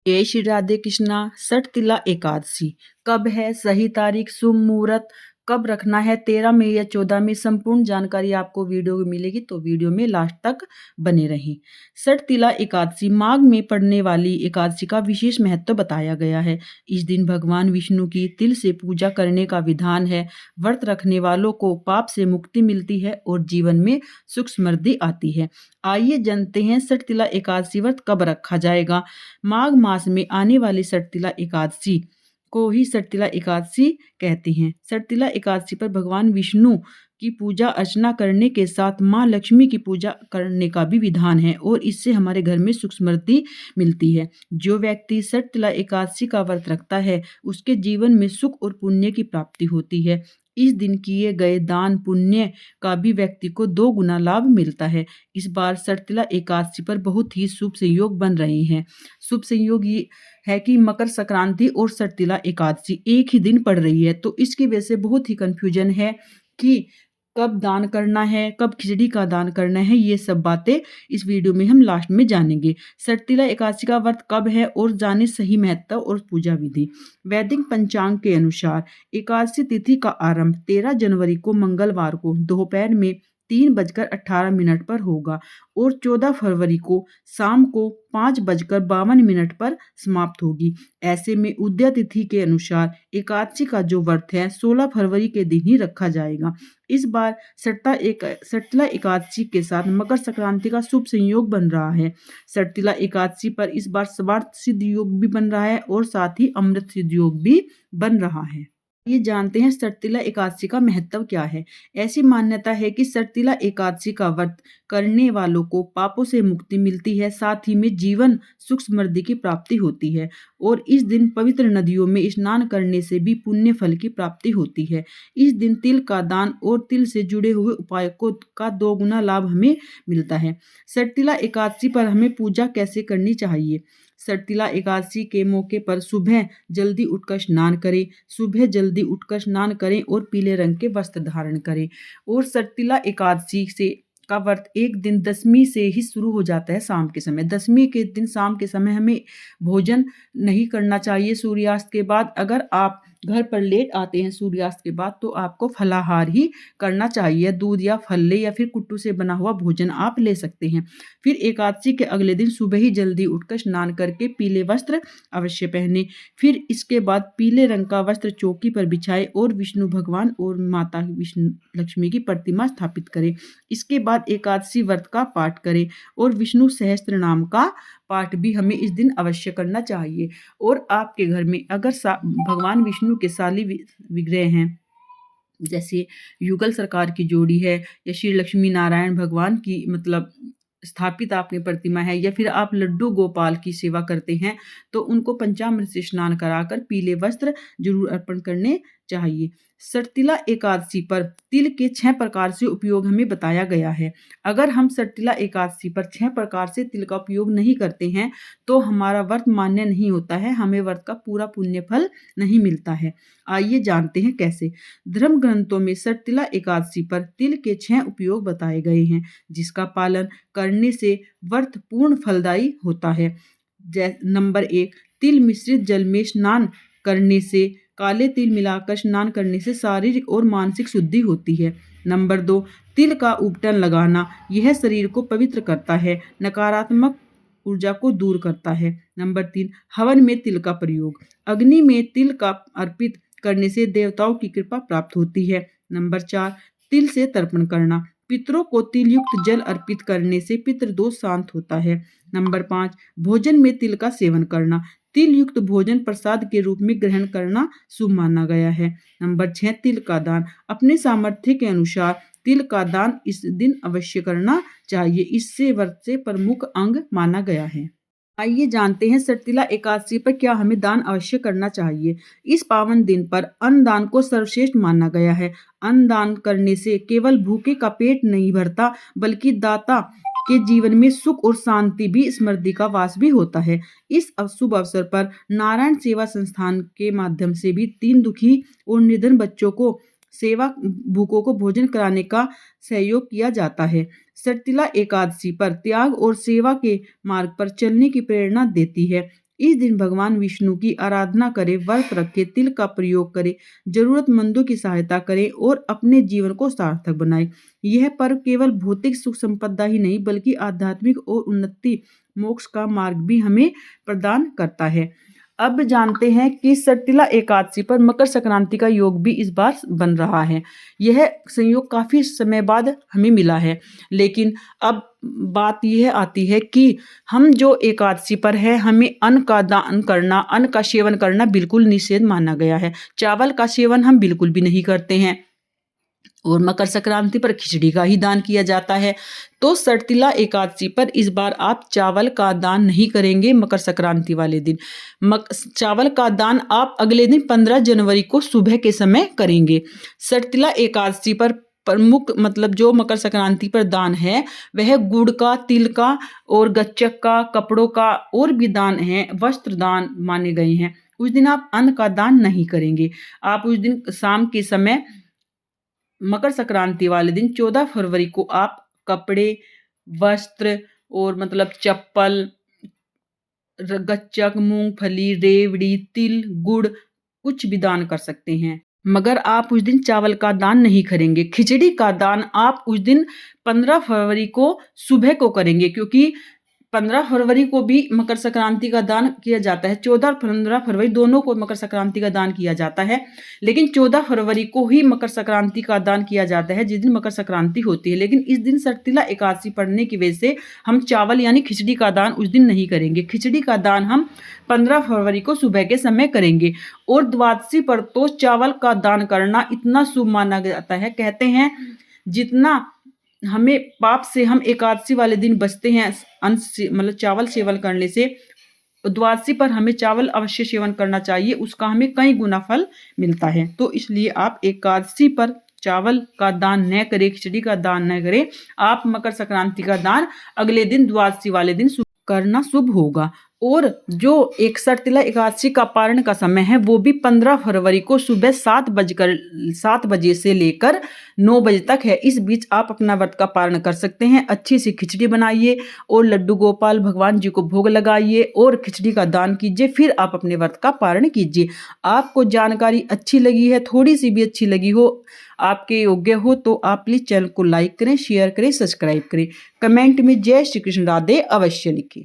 जय श्री राधे कृष्णा। सठतिला एकादशी कब है, सही तारीख, शुभ मुहूर्त कब रखना है, 13 मई या 14 मई, संपूर्ण जानकारी आपको वीडियो में मिलेगी, तो वीडियो में लास्ट तक बने रहें। सठतिला एकादशी माघ में पड़ने वाली एकादशी का विशेष महत्व बताया गया है। इस दिन भगवान विष्णु की तिल से पूजा करने का विधान है। व्रत रखने वालों को पाप से मुक्ति मिलती है और जीवन में सुख समृद्धि आती है। आइए जानते हैं सठतिला एकादशी व्रत कब रखा जाएगा। माघ मास में आने वाली सठतिला एकादशी को ही सठतिला एकादशी कहते हैं। सठतिला एकादशी पर भगवान विष्णु की पूजा अर्चना करने के साथ माँ लक्ष्मी की पूजा करने का भी विधान है और इससे हमारे घर में सुख समृद्धि मिलती है। जो व्यक्ति सठतिला एकादशी का व्रत रखता है उसके जीवन में सुख और पुण्य की प्राप्ति होती है। इस दिन किए गए दान पुण्य का भी व्यक्ति को 2 गुना लाभ मिलता है। इस बार सठतिला एकादशी पर बहुत ही शुभ संयोग बन रहे हैं। शुभ संयोग ये है कि मकर संक्रांति और सठतिला एकादशी एक ही दिन पड़ रही है, तो इसकी वजह से बहुत ही कंफ्यूजन है कि कब दान करना है, कब खिचड़ी का दान करना है। ये सब बातें इस वीडियो में हम लास्ट में जानेंगे। सठतिला एकादशी का व्रत कब है और जाने सही महत्व और पूजा विधि। वैदिक पंचांग के अनुसार एकादशी तिथि का आरंभ 13 जनवरी को मंगलवार को दोपहर में 3:18 पर होगा और 14 फरवरी को शाम को 5:52 पर समाप्त होगी। ऐसे में उदया तिथि के अनुसार एकादशी का जो व्रत है 16 फरवरी के दिन ही रखा जाएगा। इस बार सठतिला एकादशी के साथ मकर संक्रांति का शुभ संयोग बन रहा है। सठतिला एकादशी पर इस बार स्वार्थ सिद्ध योग भी बन रहा है और साथ ही अमृत सिद्ध योग भी बन रहा है। ये जानते हैं सठतिला एकादशी का महत्व क्या है। ऐसी मान्यता है कि सठतिला एकादशी का व्रत करने वालों को पापों से मुक्ति मिलती है, साथ ही में जीवन सुख समृद्धि की प्राप्ति होती है और इस दिन पवित्र नदियों में स्नान करने से भी पुण्य फल की प्राप्ति होती है। इस दिन तिल का दान और तिल से जुड़े हुए उपाय को का 2 गुना लाभ हमें मिलता है। सठतिला एकादशी पर हमें पूजा कैसे करनी चाहिए। सठतिला एकादशी के मौके पर सुबह जल्दी उठकर स्नान करें। सुबह जल्दी उठकर स्नान करें और पीले रंग के वस्त्र धारण करें। और सठतिला एकादशी से का व्रत एक दिन दशमी से ही शुरू हो जाता है, शाम के समय। दशमी के दिन शाम के समय हमें भोजन नहीं करना चाहिए सूर्यास्त के बाद। अगर आप घर पर लेट आते हैं सूर्यास्त के बाद तो आपको फलाहार ही करना चाहिए। दूध या फल ले या फिर कुट्टू से बना हुआ भोजन आप ले सकते हैं। फिर एकादशी के अगले दिन सुबह ही जल्दी उठकर स्नान करके पीले वस्त्र अवश्य पहने। फिर इसके बाद पीले रंग का वस्त्र चौकी पर बिछाए और विष्णु भगवान और माता विष्णु लक्ष्मी की प्रतिमा स्थापित करें। इसके बाद एकादशी व्रत का पाठ करें और विष्णु सहस्त्र नाम का पाठ भी हमें इस दिन अवश्य करना चाहिए। और आपके घर में अगर भगवान विष्णु के शाली विग्रह हैं, जैसे युगल सरकार की जोड़ी है या श्री लक्ष्मी नारायण भगवान की मतलब स्थापित आपने प्रतिमा है, या फिर आप लड्डू गोपाल की सेवा करते हैं, तो उनको पंचामृत से स्नान कराकर पीले वस्त्र जरूर अर्पण करने चाहिए। सठतिला एकादशी पर तिल के 6 प्रकार से उपयोग हमें बताया गया है। अगर हम सठतिला एकादशी पर 6 प्रकार से तिल का उपयोग नहीं करते हैं तो हमारा व्रत मान्य नहीं होता है, हमें व्रत का पूरा पुण्य फल नहीं मिलता है। आइए जानते हैं कैसे। धर्म ग्रंथों में सठतिला एकादशी पर तिल के 6 उपयोग बताए गए हैं, जिसका पालन करने से व्रत पूर्ण फलदायी होता है। नंबर 1, तिल मिश्रित जल में स्नान करने से, काले तिल मिलाकर स्नान करने से शारीरिक और मानसिक शुद्धि होती है। नंबर 2, तिल का उपटन लगाना, यह शरीर को पवित्र करता है, नकारात्मक ऊर्जा को दूर करता है। नंबर 3, हवन में तिल का प्रयोग, अग्नि में तिल का अर्पित करने से देवताओं की कृपा प्राप्त होती है। नंबर 4, तिल से तर्पण करना, पितरों को तिल युक्त जल अर्पित करने से पितृदोष शांत होता है। नंबर 5, भोजन में तिल का सेवन करना, तिल युक्त भोजन प्रसाद के रूप में ग्रहण करना शुभ माना गया है। नंबर 6, तिल का दान, अपने सामर्थ्य के अनुसार तिल का दान इस दिन अवश्य करना चाहिए, इससे व्रत से प्रमुख अंग माना गया है। आइए जानते हैं सठतिला एकादशी पर क्या हमें दान अवश्य करना चाहिए। इस पावन दिन पर अन्न दान को सर्वश्रेष्ठ माना गया है। अन्न दान करने से केवल भूखे का पेट नहीं भरता, बल्कि दाता के जीवन में सुख और शांति भी समृद्धि का वास भी होता है। इस शुभ अवसर पर नारायण सेवा संस्थान के माध्यम से भी 3 दुखी और निर्धन बच्चों को सेवा भूखों को भोजन कराने का सहयोग किया जाता है। सठतिला एकादशी पर त्याग और सेवा के मार्ग पर चलने की प्रेरणा देती है। इस दिन भगवान विष्णु की आराधना करें, व्रत रखें, तिल का प्रयोग करें, जरूरतमंदों की सहायता करें और अपने जीवन को सार्थक बनाएं। यह पर्व केवल भौतिक सुख संपदा ही नहीं बल्कि आध्यात्मिक और उन्नति मोक्ष का मार्ग भी हमें प्रदान करता है। अब जानते हैं कि सटतिला एकादशी पर मकर संक्रांति का योग भी इस बार बन रहा है। यह संयोग काफी समय बाद हमें मिला है, लेकिन अब बात यह आती है कि हम जो एकादशी पर है, हमें अन्न का दान करना, अन्न का सेवन करना बिल्कुल निषेध माना गया है। चावल का सेवन हम बिल्कुल भी नहीं करते हैं और मकर संक्रांति पर खिचड़ी का ही दान किया जाता है। तो सटतिला एकादशी पर इस बार आप चावल का दान नहीं करेंगे मकर संक्रांति वाले दिन। चावल का दान आप अगले दिन 15 जनवरी को सुबह के समय करेंगे। सटतिला एकादशी पर प्रमुख मतलब जो मकर संक्रांति पर दान है वह गुड़ का, तिल का और गच्चक का, कपड़ों का और भी दान है, वस्त्र दान माने गए हैं। उस दिन आप अन्न का दान नहीं करेंगे। आप उस दिन शाम के समय मकर संक्रांति वाले दिन 14 फरवरी को आप कपड़े, वस्त्र और मतलब चप्पल, गच्चक, मूंगफली, रेवड़ी, तिल, गुड़ कुछ भी दान कर सकते हैं, मगर आप उस दिन चावल का दान नहीं करेंगे। खिचड़ी का दान आप उस दिन 15 फरवरी को सुबह को करेंगे, क्योंकि 15 फरवरी को भी मकर संक्रांति का दान किया जाता है। 14 और 15 फरवरी दोनों को मकर संक्रांति का दान किया जाता है, लेकिन 14 फरवरी को ही मकर संक्रांति का दान किया जाता है, जिस दिन मकर संक्रांति होती है। लेकिन इस दिन सटतिला एकादशी पड़ने की वजह से हम चावल यानी खिचड़ी का दान उस दिन नहीं करेंगे। खिचड़ी का दान हम 15 फरवरी को सुबह के समय करेंगे। और द्वादशी पर तो चावल का दान करना इतना शुभ माना जाता है, कहते हैं जितना हमें पाप से हम एकादशी वाले दिन बचते हैं अन्न से मतलब चावल सेवन करने से, द्वादशी पर हमें चावल अवश्य सेवन करना चाहिए, उसका हमें कई गुना फल मिलता है। तो इसलिए आप एकादशी पर चावल का दान न करें, खिचड़ी का दान न करें। आप मकर संक्रांति का दान अगले दिन द्वादशी वाले दिन करना शुभ होगा। और जो एक सटतिला एकादशी का पारण का समय है वो भी 15 फरवरी को सुबह 7 बजे से लेकर 9 बजे तक है। इस बीच आप अपना व्रत का पारण कर सकते हैं। अच्छी सी खिचड़ी बनाइए और लड्डू गोपाल भगवान जी को भोग लगाइए और खिचड़ी का दान कीजिए, फिर आप अपने व्रत का पारण कीजिए। आपको जानकारी अच्छी लगी है, थोड़ी सी भी अच्छी लगी हो, आपके योग्य हो, तो आप प्लीज चैनल को लाइक करें, शेयर करें, सब्सक्राइब करें। कमेंट में जय श्री कृष्ण राधे अवश्य लिखें।